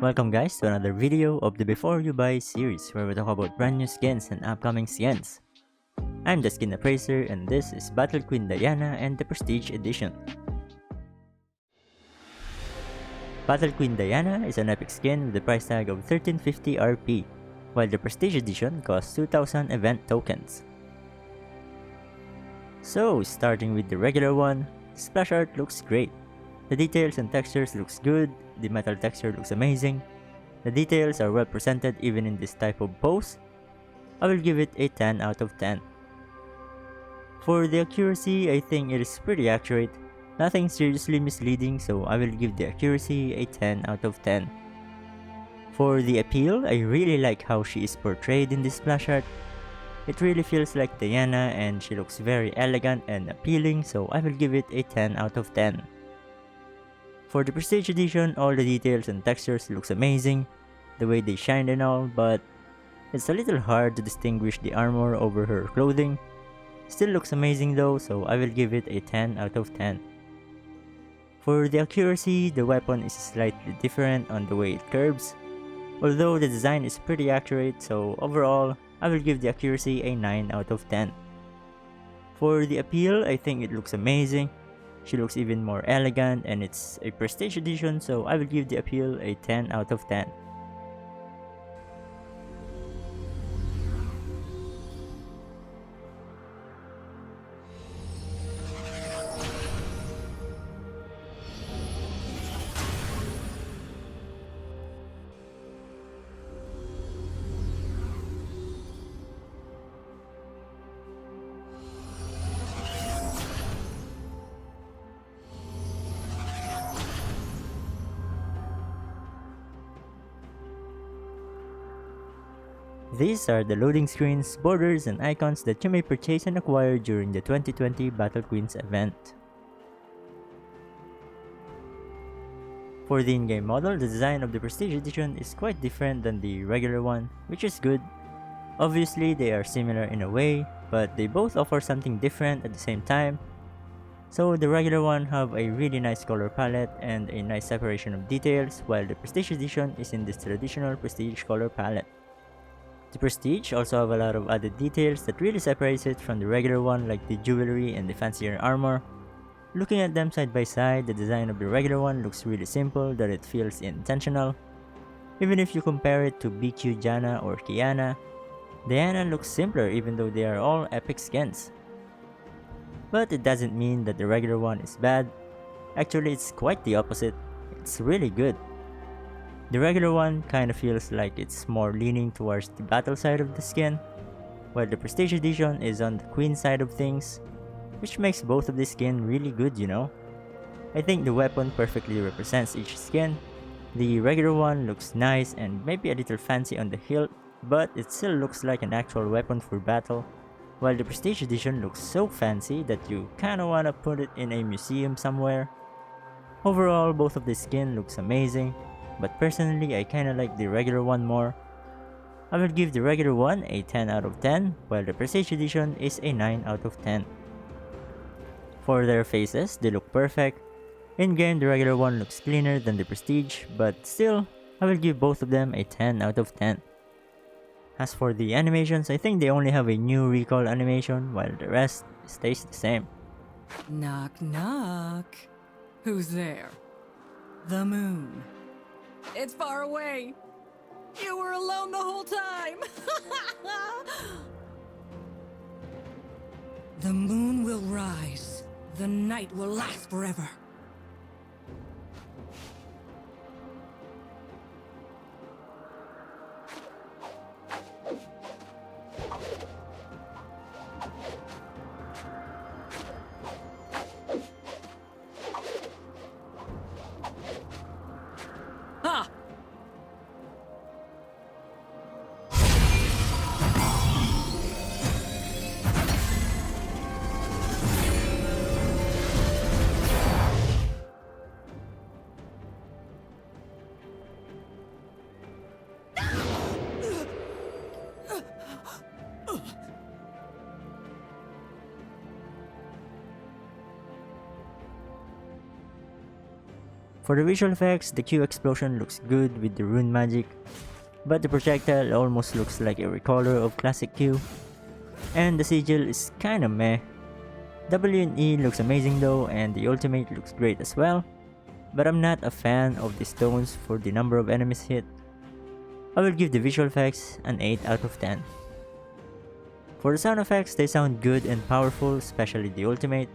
Welcome guys to another video of the Before You Buy series where we talk about brand new skins and upcoming skins. I'm the Skin Appraiser and this is Battle Queen Diana and the Prestige Edition. Battle Queen Diana is an epic skin with a price tag of 1350 RP, while the Prestige Edition costs 2000 event tokens. So starting with the regular one, splash art looks great. The details and textures looks good, the metal texture looks amazing, the details are well presented even in this type of pose. I will give it a 10 out of 10. For the accuracy, I think it is pretty accurate, nothing seriously misleading, so I will give the accuracy a 10 out of 10. For the appeal, I really like how she is portrayed in this splash art. It really feels like Diana and she looks very elegant and appealing, so I will give it a 10 out of 10. For the Prestige Edition, all the details and textures looks amazing, the way they shine and all, but it's a little hard to distinguish the armor over her clothing. Still looks amazing though, so I will give it a 10 out of 10. For the accuracy, the weapon is slightly different on the way it curves, although the design is pretty accurate, so overall, I will give the accuracy a 9 out of 10. For the appeal, I think it looks amazing. She looks even more elegant and it's a Prestige Edition, so I will give the appeal a 10 out of 10. These are the loading screens, borders, and icons that you may purchase and acquire during the 2020 Battle Queens event. For the in-game model, the design of the Prestige Edition is quite different than the regular one, which is good. Obviously, they are similar in a way, but they both offer something different at the same time. So the regular one have a really nice color palette and a nice separation of details, while the Prestige Edition is in this traditional Prestige color palette. The Prestige also have a lot of added details that really separates it from the regular one, like the jewelry and the fancier armor. Looking at them side by side, the design of the regular one looks really simple that it feels intentional. Even if you compare it to BQ Jana or Kiana, Diana looks simpler even though they are all epic skins. But it doesn't mean that the regular one is bad. Actually, it's quite the opposite. It's really good. The regular one kinda feels like it's more leaning towards the battle side of the skin, while the Prestige Edition is on the queen side of things, which makes both of the skin really good, you know? I think the weapon perfectly represents each skin. The regular one looks nice and maybe a little fancy on the hilt, but it still looks like an actual weapon for battle, while the Prestige Edition looks so fancy that you kinda wanna put it in a museum somewhere. Overall, both of the skin looks amazing, but personally I kinda like the regular one more. I will give the regular one a 10 out of 10, while the Prestige Edition is a 9 out of 10. For their faces, they look perfect. In-game, the regular one looks cleaner than the Prestige, but still, I will give both of them a 10 out of 10. As for the animations, I think they only have a new recall animation, while the rest stays the same. Knock knock. Who's there? The moon. It's far away. You were alone the whole time. The moon will rise. The night will last forever. Ha! For the visual effects, the Q explosion looks good with the rune magic, but the projectile almost looks like a recolor of classic Q, and the sigil is kinda meh. W and E looks amazing though, and the ultimate looks great as well, but I'm not a fan of the stones for the number of enemies hit. I will give the visual effects an 8 out of 10. For the sound effects, they sound good and powerful, especially the ultimate,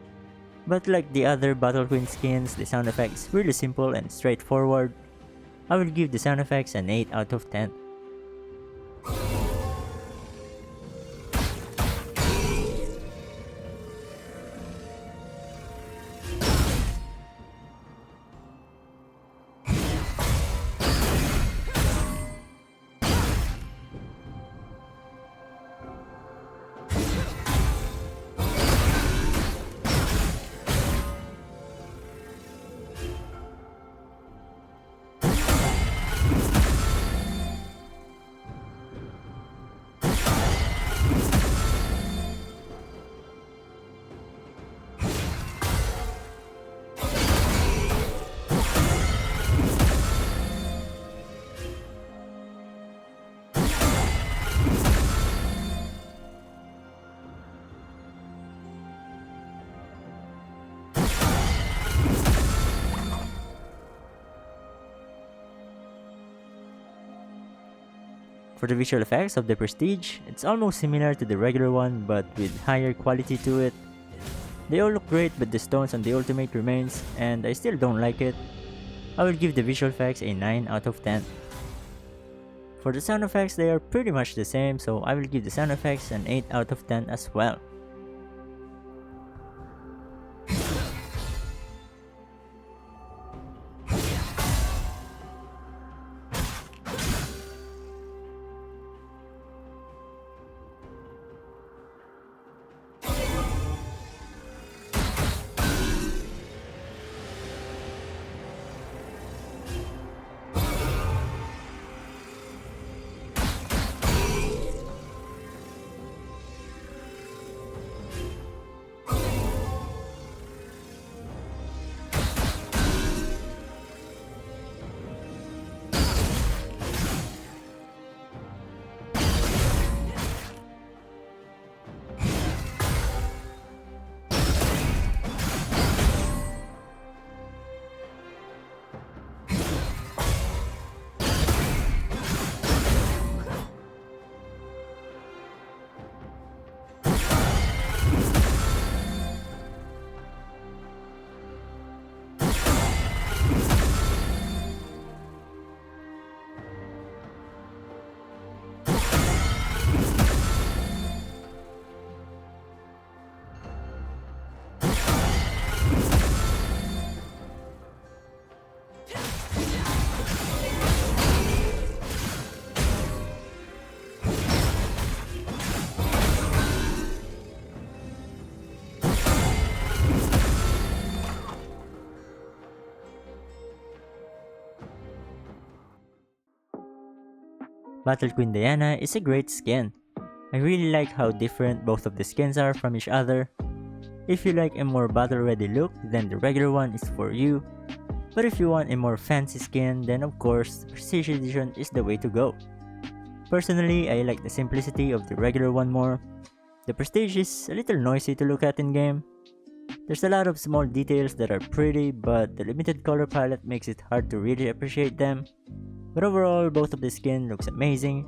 but like the other Battle Queen skins, the sound effects is really simple and straightforward. I will give the sound effects an 8 out of 10. For the visual effects of the Prestige, it's almost similar to the regular one but with higher quality to it. They all look great, but the stones on the ultimate remains, and I still don't like it. I will give the visual effects a 9 out of 10. For the sound effects, they are pretty much the same, so I will give the sound effects an 8 out of 10 as well. Battle Queen Diana is a great skin. I really like how different both of the skins are from each other. If you like a more battle ready look, then the regular one is for you. But if you want a more fancy skin, then of course, Prestige Edition is the way to go. Personally, I like the simplicity of the regular one more. The Prestige is a little noisy to look at in game. There's a lot of small details that are pretty, but the limited color palette makes it hard to really appreciate them. But overall, both of the skin looks amazing.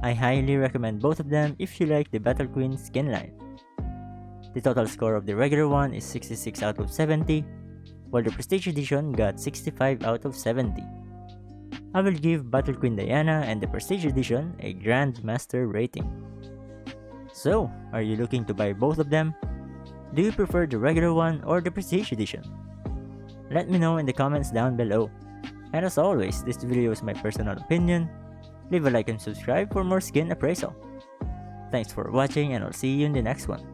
I highly recommend both of them if you like the Battle Queen skin line. The total score of the regular one is 66 out of 70, while the Prestige Edition got 65 out of 70. I will give Battle Queen Diana and the Prestige Edition a Grandmaster rating. So, are you looking to buy both of them? Do you prefer the regular one or the Prestige Edition? Let me know in the comments down below. And as always, this video is my personal opinion. Leave a like and subscribe for more skin appraisal. Thanks for watching, and I'll see you in the next one.